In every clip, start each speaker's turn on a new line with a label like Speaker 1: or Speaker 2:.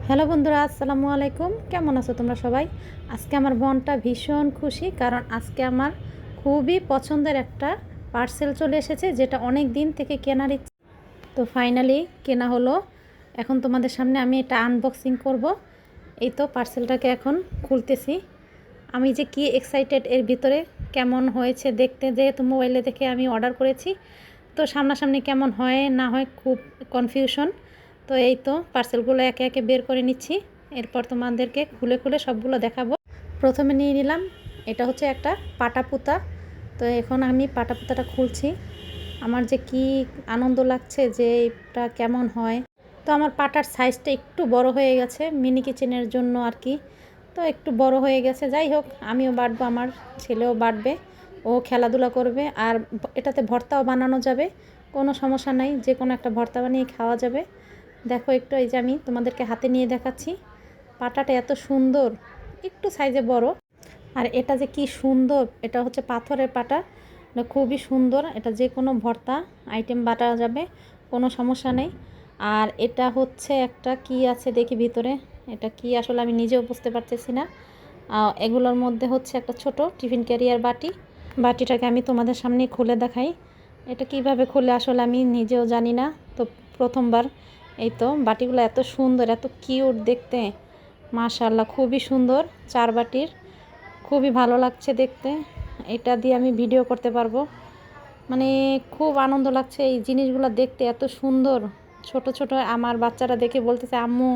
Speaker 1: Hello বন্ধুরা, আসসালামু আলাইকুম। কেমন আছো তোমরা সবাই? আজকে আমার বোনটা ভীষণ খুশি, কারণ আজকে আমার খুবই পছন্দের একটা পার্সেল চলে এসেছে, যেটা অনেক দিন থেকে কেনার ইচ্ছে। তো ফাইনালি কেনা হলো। এখন তোমাদের সামনে আমি এটা আনবক্সিং করব। এই তো পার্সেলটাকে এখন খুলতেছি। আমি যে কি এক্সাইটেড এর ভিতরে, কেমন হয়েছে দেখতে, যেহেতু মোবাইলে দেখে আমি অর্ডার করেছি, তো সামনাসামনি কেমন হয় না হয় খুব কনফিউশন। তো এই তো পার্সেলগুলো একে একে বের করে নিচ্ছি, এরপর তোমাদেরকে খুলে খুলে সবগুলো দেখাবো। প্রথমে নিয়ে নিলাম, এটা হচ্ছে একটা পাটাপুতা। তো এখন আমি পাটাপুতাটা খুলছি। আমার যে কি আনন্দ লাগছে যে এটা কেমন হয়। তো আমার পাটার সাইজটা একটু বড় হয়ে গেছে মিনি কিচেনের জন্য আর কি। তো একটু বড় হয়ে গেছে, যাই হোক, আমিও বাটবো, আমার ছেলেও বাটবে, ও খেলাধুলা করবে। আর এটাতে ভর্তাও বানানো যাবে, কোনো সমস্যা নাই, যে কোনো একটা ভর্তা বানিয়ে খাওয়া যাবে। দেখো একটু, এই যে আমি তোমাদেরকে হাতে নিয়ে দেখাচ্ছি। পাটাটা এত সুন্দর, একটু সাইজে বড়। আর এটা যে কি সুন্দর, এটা হচ্ছে পাথরের পাটা, এটা খুবই সুন্দর। এটা যে কোনো ভর্তা আইটেম বাটা যাবে, কোনো সমস্যা নেই। আর এটা হচ্ছে একটা কি আছে দেখি ভিতরে, এটা কি আসলে আমি নিজেও বুঝতে পারতেছি না। এগুলোর মধ্যে হচ্ছে একটা ছোট টিফিন ক্যারিয়ার বাটি। বাটিটাকে আমি তোমাদের সামনে খুলে দেখাই। এটা কিভাবে খুলে আসলে আমি নিজেও জানি না, তো প্রথমবার। এই তো বাটিগুলো এত সুন্দর, এত কিউট দেখতে, মাশাআল্লাহ, খুবই সুন্দর। চার বাটির, খুবই ভালো লাগছে দেখতে। এটা দিয়ে আমি ভিডিও করতে পারবো, মানে খুব আনন্দ লাগছে এই জিনিসগুলো দেখতে, এত সুন্দর। ছোট ছোট আমার বাচ্চারা দেখে বলতেছে, আম্মু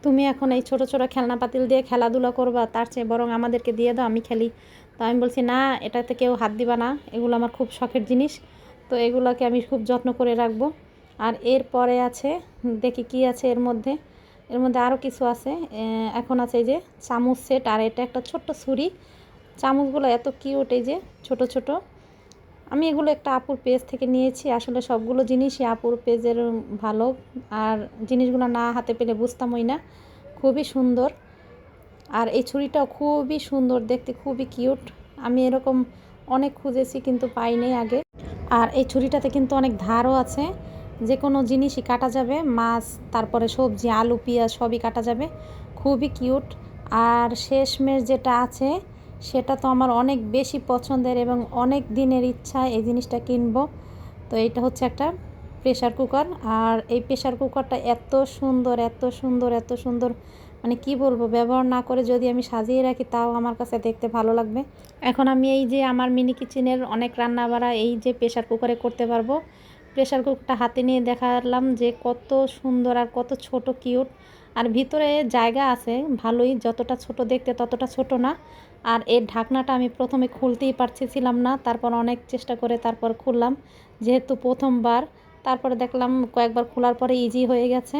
Speaker 1: তুমি এখন এই ছোট ছোট খেলনা পাতিল দিয়ে খেলাধুলা করবা, তার চেয়ে বরং আমাদেরকে দিয়ে দাও, আমি খেলি। তো আমি বলছি, না, এটাতে কেউ হাত দিবা না, এগুলো আমার খুব শখের জিনিস। তো এগুলোকে আমি খুব যত্ন করে রাখবো। আর এরপরে আছে, দেখি কি আছে এর মধ্যে। এর মধ্যে আরও কিছু আছে। এখন আছে এই যে চামচ সেট, আর এটা একটা ছোট্ট ছুরি। চামচগুলো এত কিউট, এই যে ছোট ছোট। আমি এগুলো একটা আপুর পেজ থেকে নিয়েছি, আসলে সবগুলো জিনিসই আপুর পেজের ভালো। আর জিনিসগুলো না হাতে পেলে বুঝতামই না, খুবই সুন্দর। আর এই ছুরিটাও খুবই সুন্দর দেখতে, খুবই কিউট। আমি এরকম অনেক খুঁজেছি কিন্তু পাইনি আগে। আর এই ছুরিটাতে কিন্তু অনেক ধারও আছে, যে কোনো জিনিসই কাটা যাবে, মাছ, তারপরে সবজি, আলু, পেঁয়াজ সবই কাটা যাবে, খুবই কিউট। আর শেষমেশ যেটা আছে, সেটা তো আমার অনেক বেশি পছন্দের এবং অনেক দিনের ইচ্ছা এই জিনিসটা কিনবো। তো এইটা হচ্ছে একটা প্রেশার কুকার। আর এই প্রেশার কুকারটা এত সুন্দর, এত সুন্দর, এত সুন্দর, মানে কি বলবো, ব্যবহার না করে যদি আমি সাজিয়ে রাখি তাও আমার কাছে দেখতে ভালো লাগবে। এখন আমি এই যে আমার মিনি কিচেনের অনেক রান্না বাড়া এই যে প্রেশার কুকারে করতে পারবো। প্রেশার কুকারটা হাতে নিয়ে দেখালাম যে কত সুন্দর আর কত ছোট, কিউট। আর ভিতরে জায়গা আছে ভালোই, যতটা ছোট দেখতে ততটা ছোট না। আর এর ঢাকনাটা আমি প্রথমে খুলতেই পারছিলাম না, তারপর অনেক চেষ্টা করে তারপর খুললাম, যেহেতু প্রথমবার। তারপরে দেখলাম কয়েকবার খোলার পরে ইজি হয়ে গেছে।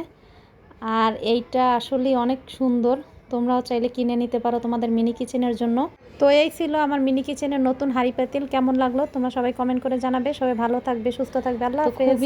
Speaker 1: আর এইটা আসলেই অনেক সুন্দর, তোমরাও চাইলে কিনে নিতে পারো তোমাদের মিনি কিচেনের জন্য। তো এই ছিল আমার মিনি কিচেনের নতুন হাঁড়ি পাতিল। কেমন লাগলো তোমরা সবাই কমেন্ট করে জানাবে। সবাই ভালো থাকবে, সুস্থ থাকবে, আল্লাহ হাফেজ।